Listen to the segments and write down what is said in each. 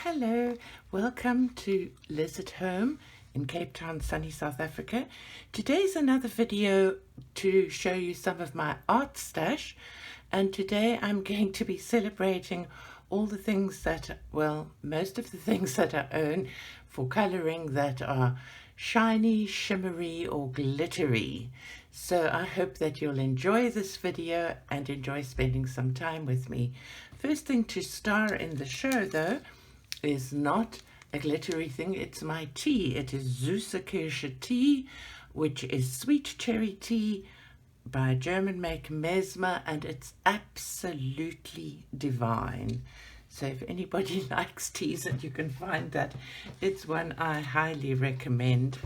Hello, welcome to Liz at Home in Cape Town, sunny South Africa. Today's another video to show you some of my art stash, and today I'm going to be celebrating all the things that, well, most of the things that I own for colouring that are shiny, shimmery or glittery. So I hope that you'll enjoy this video and enjoy spending some time with me. First thing to star in the show though is not a glittery thing, it's my tea. It is Süße tea, which is sweet cherry tea by German make Mesmer, and it's absolutely divine. So if anybody likes teas and you can find that, it's one I highly recommend.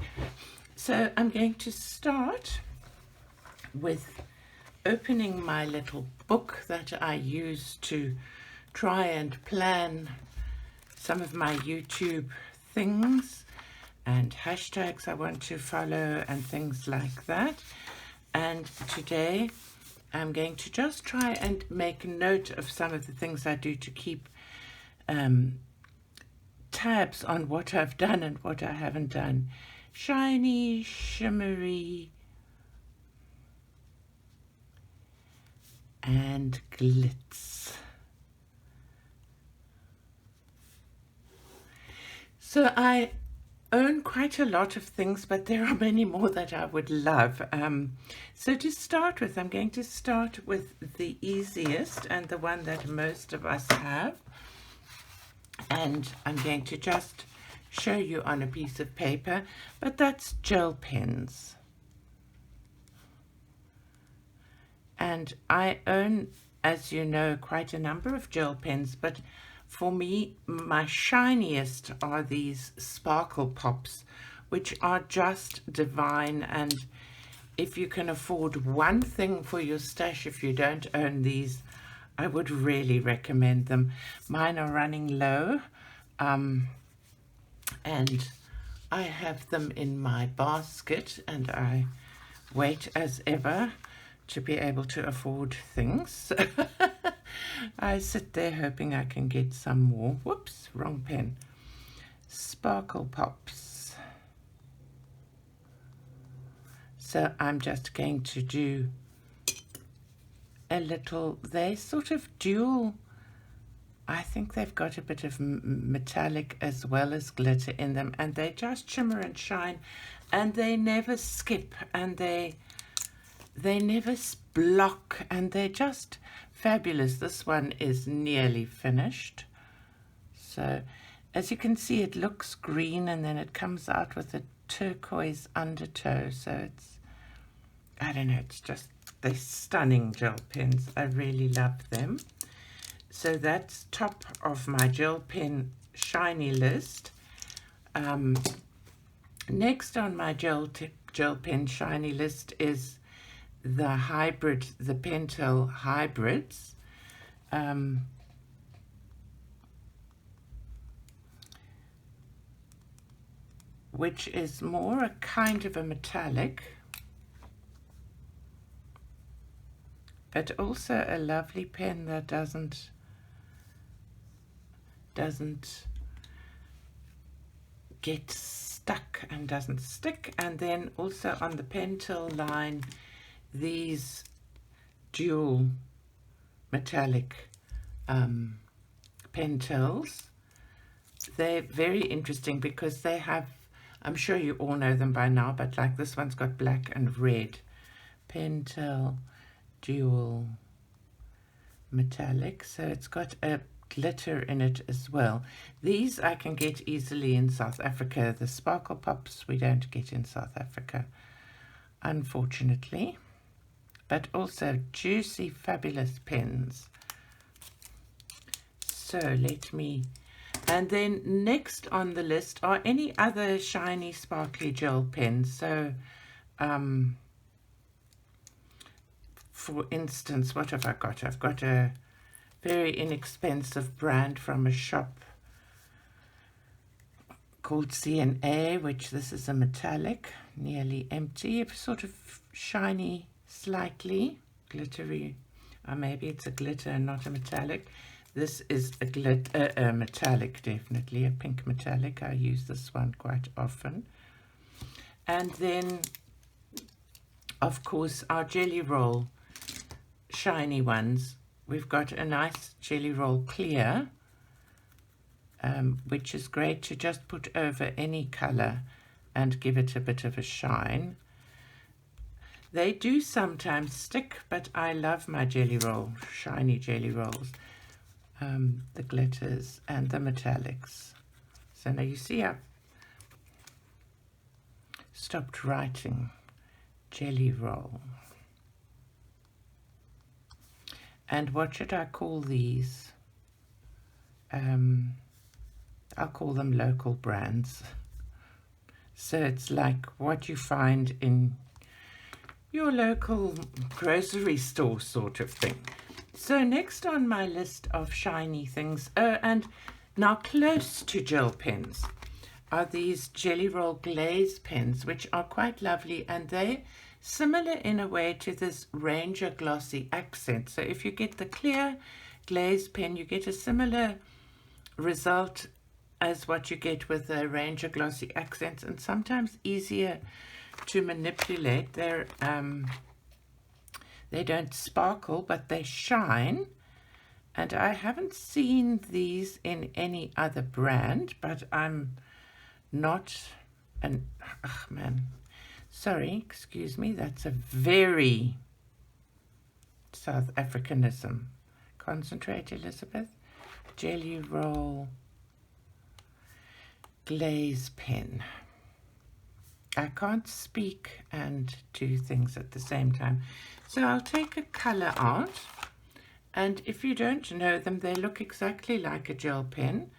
So I'm going to start with opening my little book that I use to try and plan some of my YouTube things and hashtags I want to follow and things like that. And today I'm going to just try and make note of some of the things I do to keep tabs on what I've done and what I haven't done. Shiny, shimmery, and glitz. So I own quite a lot of things, but there are many more that I would love. So to start with, I'm going to start with the easiest and the one that most of us have. And I'm going to just show you on a piece of paper, but that's gel pens. And I own, as you know, quite a number of gel pens, but for me, my shiniest are these sparkle pops, which are just divine. And if you can afford one thing for your stash, if you don't own these, I would really recommend them. Mine are running low, and I have them in my basket, and I wait as ever to be able to afford things. I sit there hoping I can get some more. Whoops, wrong pen. Sparkle pops. So I'm just going to do a little, they sort of dual, I think they've got a bit of metallic as well as glitter in them, and they just shimmer and shine, and they never skip, and they never block, and they're just fabulous. This one is nearly finished. So as you can see, it looks green and then it comes out with a turquoise undertow. So it's, I don't know, it's just, they're stunning gel pens. I really love them. So that's top of my gel pen shiny list. Next on my gel pen shiny list is the hybrid, the Pentel hybrids. Which is more a kind of a metallic, but also a lovely pen that doesn't get stuck and doesn't stick. And then also on the Pentel line, these dual metallic Pentels. They're very interesting because they have, I'm sure you all know them by now, but like this one's got black and red. Pentel dual metallic, so it's got a glitter in it as well. These I can get easily in South Africa. The sparkle pops we don't get in South Africa, unfortunately. But also juicy, fabulous pens. So let me, and then next on the list are any other shiny, sparkly gel pens. So, for instance, what have I got? I've got a very inexpensive brand from a shop called CNA, which this is a metallic, nearly empty, sort of shiny, slightly glittery, or maybe it's a glitter and not a metallic. This is a metallic, definitely a pink metallic. I use this one quite often. And then, of course, our jelly roll shiny ones. We've got a nice jelly roll clear, which is great to just put over any color and give it a bit of a shine. They do sometimes stick, but I love my jelly roll, shiny jelly rolls, the glitters and the metallics. So now you see I've stopped writing jelly roll. And what should I call these? I'll call them local brands. So it's like what you find in your local grocery store sort of thing. So next on my list of shiny things, and now close to gel pens, are these Jelly Roll glaze pens, which are quite lovely, and they're similar in a way to this Ranger Glossy Accent. So if you get the clear glaze pen, you get a similar result as what you get with the Ranger Glossy Accents, and sometimes easier to manipulate. They don't sparkle, but they shine. And I haven't seen these in any other brand, but I'm not an, oh man, sorry, excuse me, that's a very South Africanism. Concentrate, Elizabeth. Jelly Roll glaze pen. I can't speak and do things at the same time. So I'll take a color out, and if you don't know them, they look exactly like a gel pen.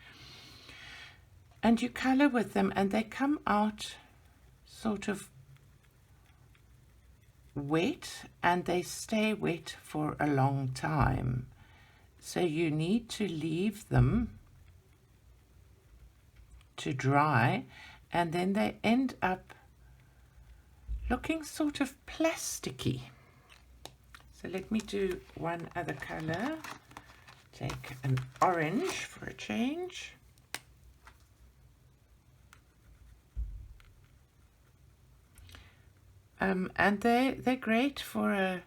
And you color with them, and they come out sort of wet, and they stay wet for a long time. So you need to leave them to dry, and then they end up looking sort of plasticky. So let me do one other color. Take an orange for a change. And they're great for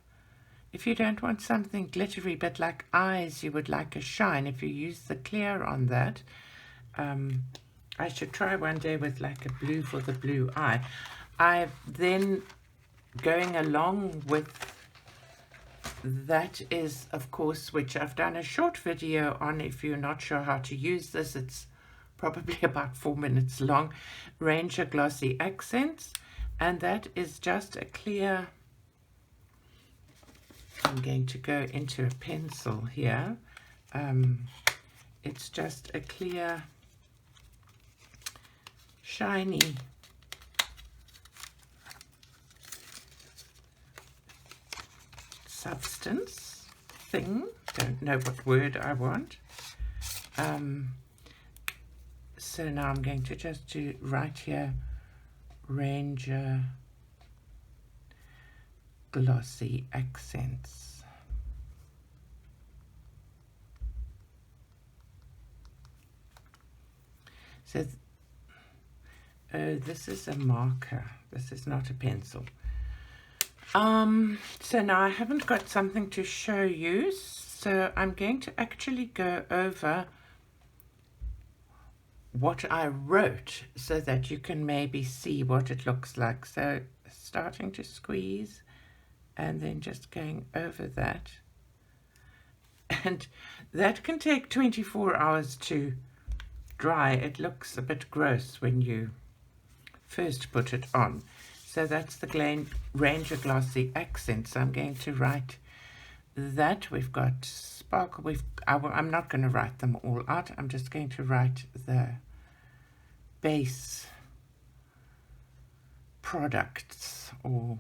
if you don't want something glittery, but like eyes, you would like a shine. If you use the clear on that, I should try one day with like a blue for the blue eye. I've then going along with that is, of course, which I've done a short video on. If you're not sure how to use this, it's probably about 4 minutes long. Ranger Glossy Accents, and that is just a clear. I'm going to go into a pencil here. It's just a clear, shiny substance thing. Don't know what word I want. So now I'm going to just do right here, Ranger Glossy Accents. So this is a marker. This is not a pencil. So now I haven't got something to show you, so I'm going to actually go over what I wrote so that you can maybe see what it looks like. So starting to squeeze and then just going over that. And that can take 24 hours to dry. It looks a bit gross when you first put it on. So that's the Ranger Glossy Accents. So I'm going to write that. We've got sparkle. I'm not going to write them all out. I'm just going to write the base products, or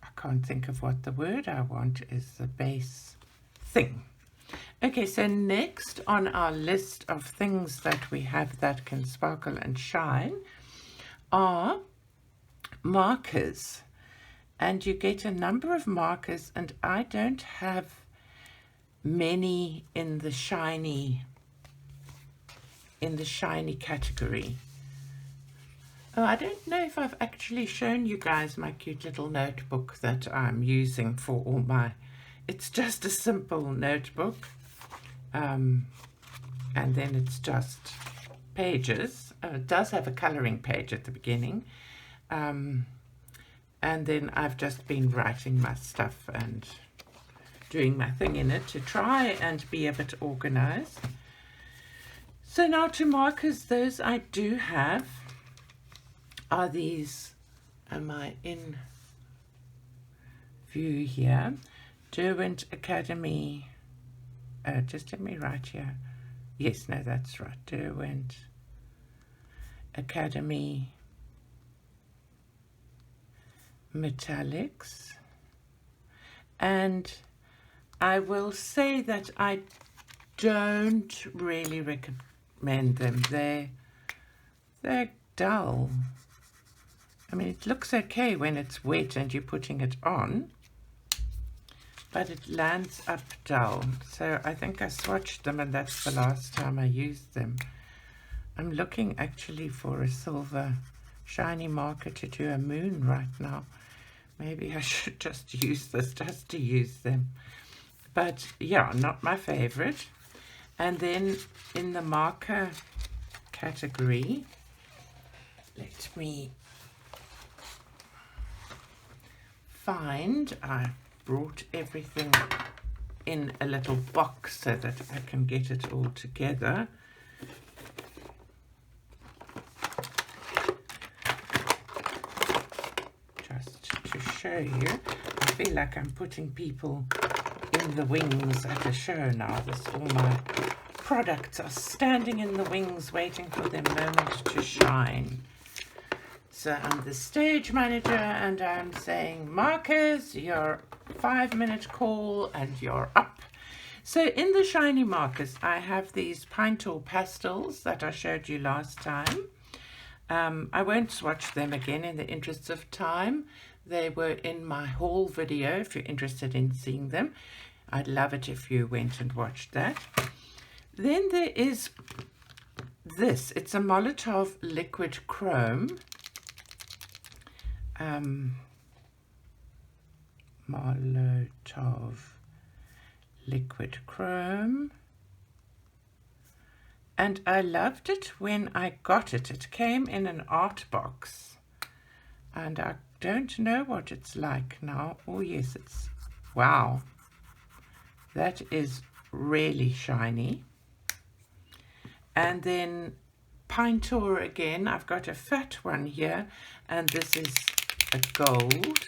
I can't think of what the word I want is, the base thing. Okay, so next on our list of things that we have that can sparkle and shine are markers. And you get a number of markers, and I don't have many in the shiny category. Oh, I don't know if I've actually shown you guys my cute little notebook that I'm using for all my, it's just a simple notebook, and then it's just pages. It does have a coloring page at the beginning, and then I've just been writing my stuff and doing my thing in it to try and be a bit organized. So now to markers, those I do have are these, am I in view here? Derwent Academy, just let me write here. Yes, no, that's right, Derwent Academy Metallics. And I will say that I don't really recommend them. They're dull. I mean, it looks okay when it's wet and you're putting it on, but it lands up dull. So I think I swatched them, and that's the last time I used them. I'm looking actually for a silver shiny marker to do a moon right now. Maybe I should just use this just to use them. But yeah, not my favorite. And then in the marker category, let me find, I brought everything in a little box so that I can get it all together. Just to show you, I feel like I'm putting people in the wings at a show now. All my products are standing in the wings waiting for their moment to shine. So I'm the stage manager and I'm saying, markers, your 5-minute call and you're up. So in the shiny markers, I have these Pine Tor pastels that I showed you last time. I won't swatch them again in the interest of time. They were in my haul video if you're interested in seeing them. I'd love it if you went and watched that. Then there is this. It's a Molotov liquid chrome. Molotov liquid chrome, and I loved it when I got it. It came in an art box, and I don't know what it's like now. Oh yes, it's, wow, that is really shiny. And then Pine Tor again. I've got a fat one here, and this is a gold.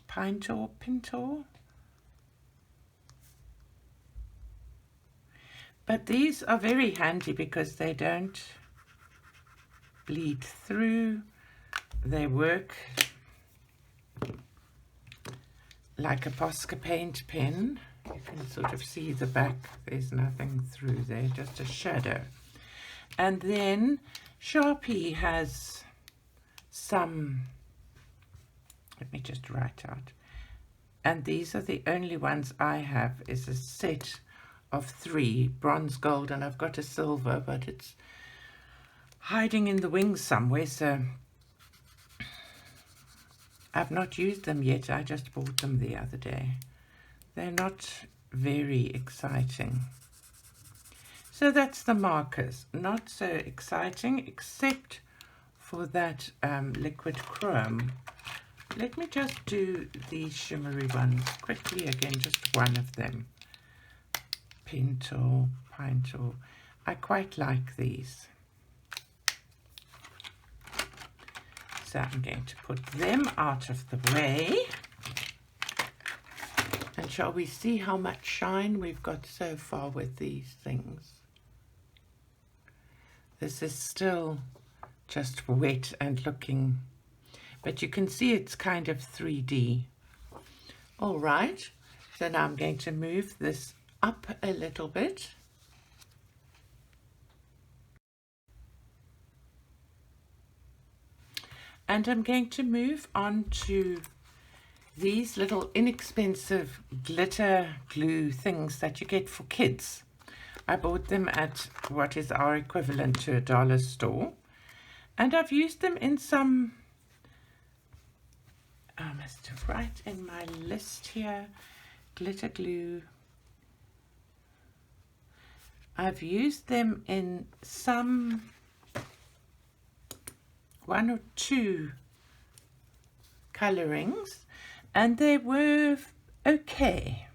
Pine Tor, Pintor. But these are very handy because they don't bleed through. They work like a Posca paint pen. You can sort of see the back. There's nothing through there, just a shadow. And then Sharpie has some, let me just write out. And these are the only ones I have, is a set of 3, bronze, gold, and I've got a silver, but it's hiding in the wings somewhere, so I've not used them yet. I just bought them the other day. They're not very exciting. So that's the markers. Not so exciting, except for that liquid chrome. Let me just do these shimmery ones quickly again, just one of them. Pintor, Pine Tor. I quite like these. So I'm going to put them out of the way. And shall we see how much shine we've got so far with these things? This is still just wet and looking, but you can see it's kind of 3D. All right, so now I'm going to move this up a little bit. And I'm going to move on to these little inexpensive glitter glue things that you get for kids. I bought them at what is our equivalent to a dollar store, and I've used them in some, I must write in my list here, glitter glue. I've used them in some, 1 or 2 colorings, and they were okay.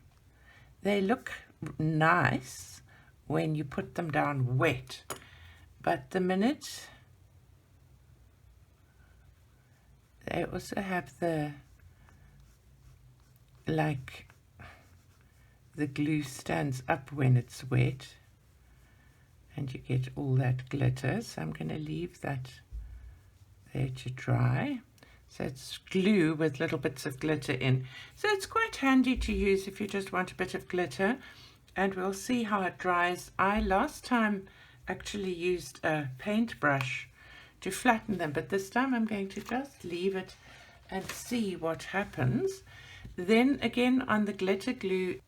They look nice when you put them down wet, but the minute they also have the, like, the glue stands up when it's wet and you get all that glitter. So I'm going to leave that there to dry. So it's glue with little bits of glitter in. So it's quite handy to use if you just want a bit of glitter. And we'll see how it dries. I last time actually used a paintbrush to flatten them, but this time I'm going to just leave it and see what happens. Then again, on the glitter glue,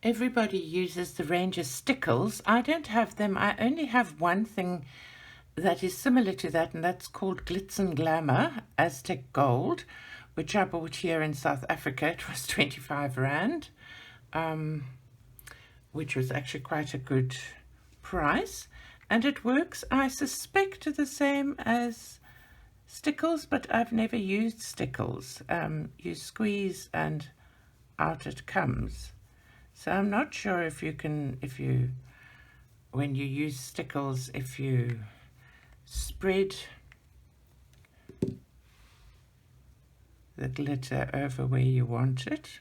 everybody uses the range of stickles. I don't have them. I only have one thing that is similar to that, and that's called Glitz and Glamour Aztec Gold, which I bought here in South Africa. It was 25 Rand, which was actually quite a good price. And it works, I suspect, the same as stickles, but I've never used stickles. You squeeze and out it comes. So I'm not sure if you can, when you use stickles, if you spread the glitter over where you want it.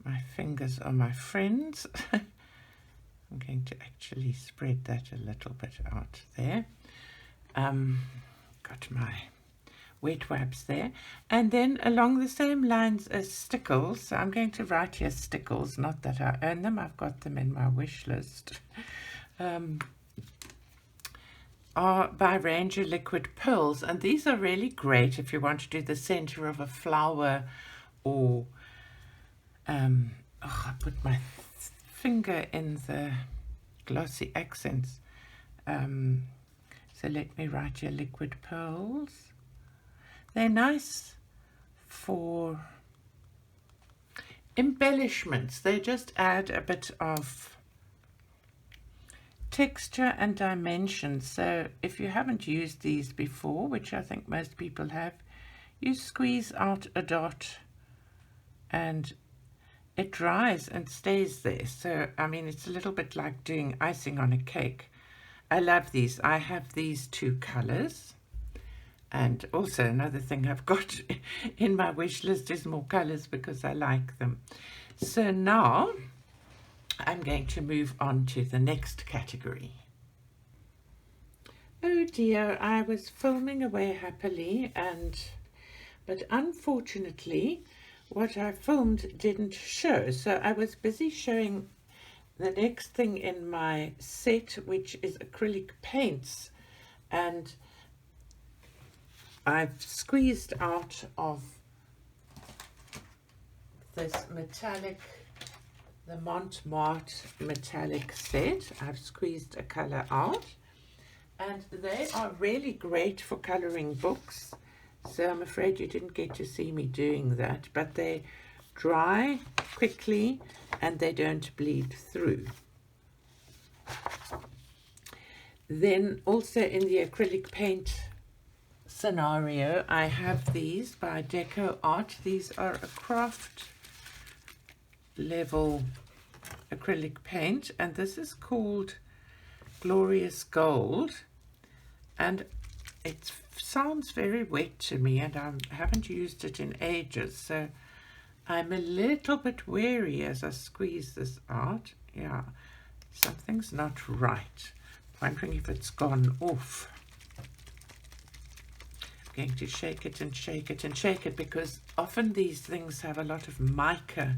My fingers are my friends. I'm going to actually spread that a little bit out there. Got my wet wipes there. And then along the same lines as stickles, so I'm going to write here stickles, not that I own them, I've got them in my wish list, are by Ranger Liquid Pearls. And these are really great if you want to do the center of a flower, or I put my finger in the glossy accents. So let me write your liquid pearls. They're nice for embellishments. They just add a bit of texture and dimension. So if you haven't used these before, which I think most people have, you squeeze out a dot and it dries and stays there. So, I mean, it's a little bit like doing icing on a cake. I love these. I have these 2 colors. And also another thing I've got in my wish list is more colors because I like them. So now I'm going to move on to the next category. Oh dear, I was filming away happily, but unfortunately what I filmed didn't show. So I was busy showing the next thing in my set, which is acrylic paints, and I've squeezed out of this metallic, the Montmartre metallic set. I've squeezed a color out, and they are really great for coloring books. So I'm afraid you didn't get to see me doing that, but they dry quickly and they don't bleed through. Then also in the acrylic paint scenario, I have these by Deco Art. These are a craft level acrylic paint, and this is called Glorious Gold, and it sounds very wet to me, and I haven't used it in ages, so I'm a little bit wary as I squeeze this out. Yeah, something's not right. Wondering if it's gone off. I'm going to shake it and shake it and shake it, because often these things have a lot of mica.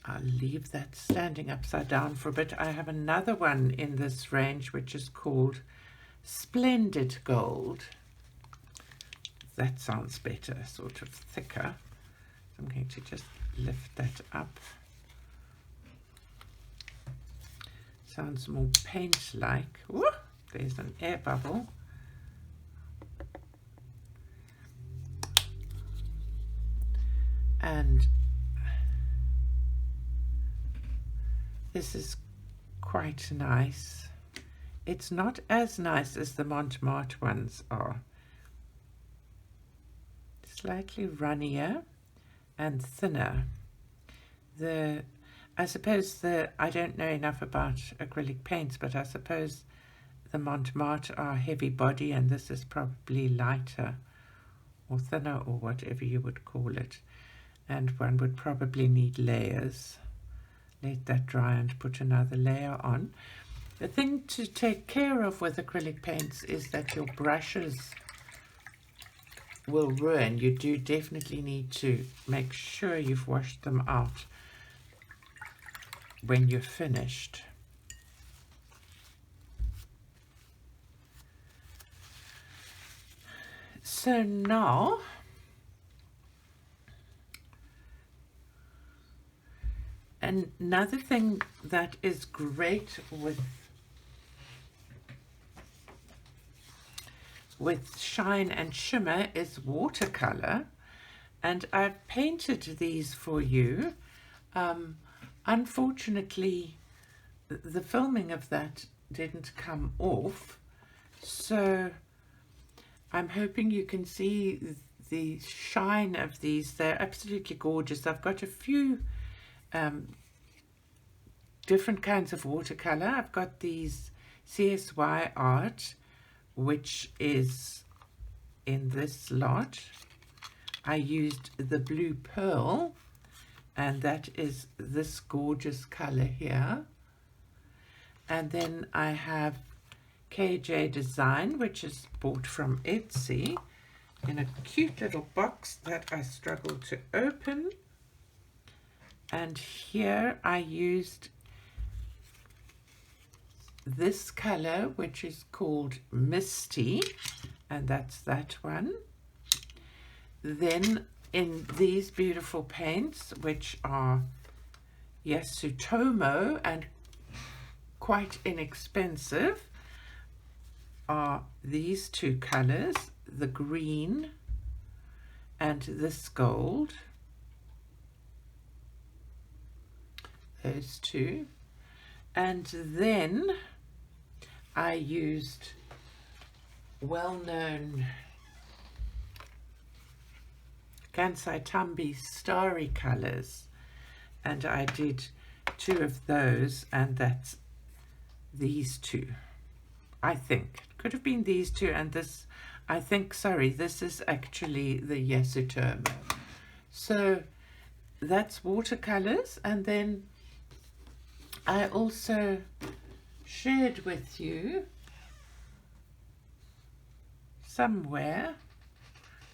I'll leave that standing upside down for a bit. I have another one in this range which is called Splendid Gold. that sounds better, sort of thicker. So I'm going to just lift that up. Sounds more paint-like. Whoa, there's an air bubble. And this is quite nice. It's not as nice as the Montmartre ones are. Slightly runnier and thinner. I suppose I don't know enough about acrylic paints, but I suppose the Montmartre are heavy body and this is probably lighter or thinner or whatever you would call it. And one would probably need layers. Let that dry and put another layer on. The thing to take care of with acrylic paints is that your brushes will ruin. You do definitely need to make sure you've washed them out when you're finished. So now another thing that is great with shine and shimmer is watercolor, and I've painted these for you. Unfortunately, the filming of that didn't come off, so I'm hoping you can see the shine of these. They're absolutely gorgeous. I've got a few different kinds of watercolor. I've got these CSY art, which is in this lot. I used the blue pearl, and that is this gorgeous color here. And then I have KJ Design, which is bought from Etsy in a cute little box that I struggled to open. And here I used this color, which is called Misty, and that's that one. Then in these beautiful paints, which are Yasutomo and quite inexpensive, are these two colors, the green and this gold. Those two. And then I used well-known Gansai Tambi Starry colors, and I did two of those, and that's these two. I think it could have been these two, and this, I think, sorry, this is actually the Yasutomo. So that's watercolors. And then I also shared with you somewhere,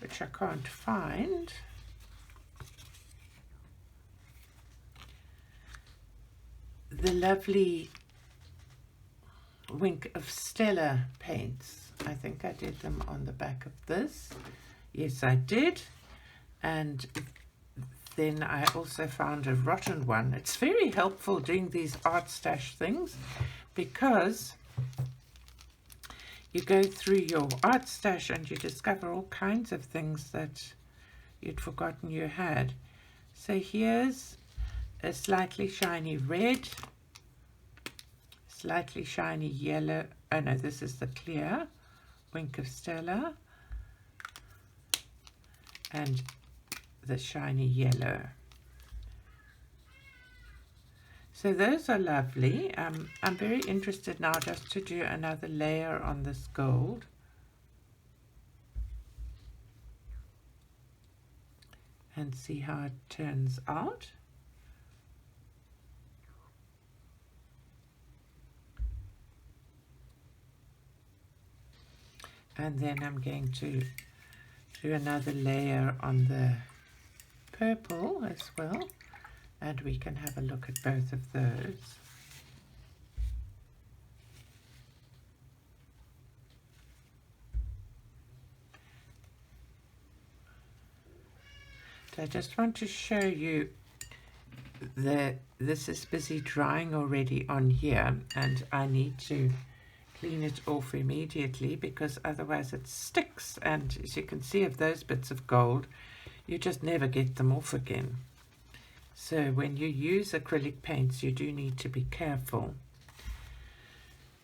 which I can't find, the lovely Wink of Stella paints. I think I did them on the back of this. Yes, I did. And then I also found a rotten one. It's very helpful doing these art stash things, because you go through your art stash and you discover all kinds of things that you'd forgotten you had. So here's a slightly shiny red, slightly shiny yellow. Oh no, this is the clear Wink of Stella, and the shiny yellow. So those are lovely. I'm very interested now just to do another layer on this gold. And see how it turns out. And then I'm going to do another layer on the purple as well, and we can have a look at both of those. So I just want to show you that this is busy drying already on here, and I need to clean it off immediately because otherwise it sticks, and as you can see, of those bits of gold, you just never get them off again. So when you use acrylic paints, you do need to be careful.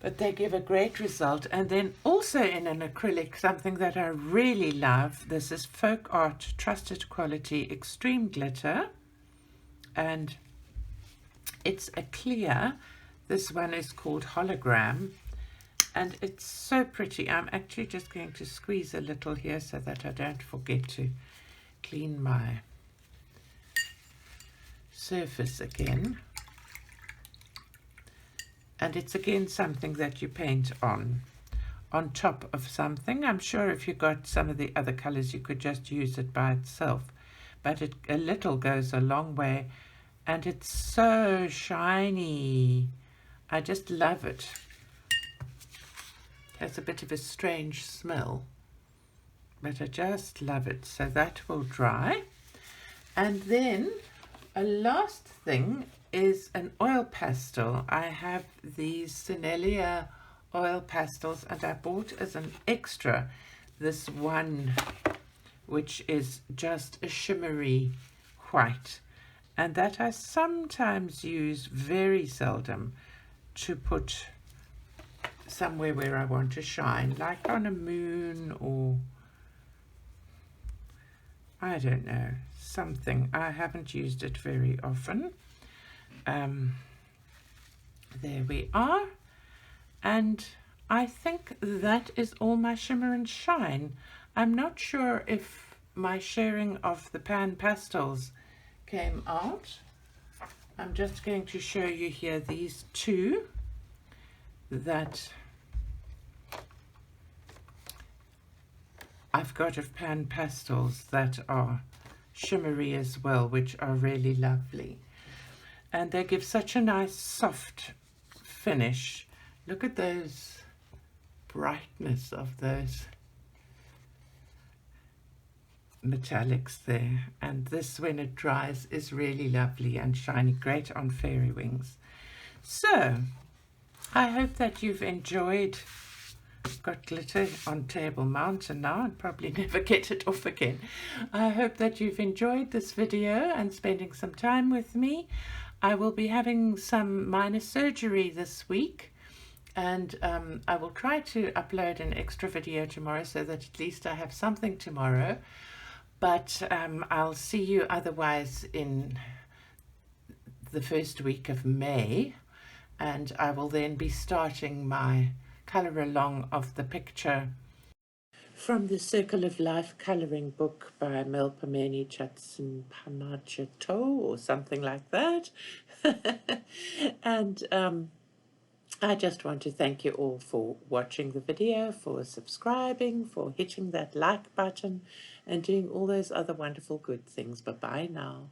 But they give a great result. And then also in an acrylic, something that I really love, this is Folk Art Trusted Quality Extreme Glitter. And it's a clear. This one is called Hologram. And it's so pretty. I'm actually just going to squeeze a little here so that I don't forget to clean my surface again. And it's again something that you paint on top of something. I'm sure if you got some of the other colors, you could just use it by itself. But a little goes a long way, and it's so shiny. I just love it. It has a bit of a strange smell, but I just love it. So that will dry. And then a last thing is an oil pastel. I have these Sinelia oil pastels, and I bought as an extra this one, which is just a shimmery white, and that I sometimes use, very seldom, to put somewhere where I want to shine, like on a moon or I don't know, something. I haven't used it very often. There we are, and I think that is all my shimmer and shine. I'm not sure if my sharing of the pan pastels came out. I'm just going to show you here these two that I've got of pan pastels that are shimmery as well, which are really lovely. And they give such a nice soft finish. Look at those brightness of those metallics there. And this, when it dries, is really lovely and shiny, great on fairy wings. So I hope that you've enjoyed. Got glitter on Table Mountain now and probably never get it off again. I hope that you've enjoyed this video and spending some time with me. I will be having some minor surgery this week, and I will try to upload an extra video tomorrow so that at least I have something tomorrow. But I'll see you otherwise in the first week of May, and I will then be starting my colour along of the picture from the Circle of Life colouring book by Melpomene Chatsimpanchato or something like that. And I just want to thank you all for watching the video, for subscribing, for hitting that like button and doing all those other wonderful good things. Bye-bye now.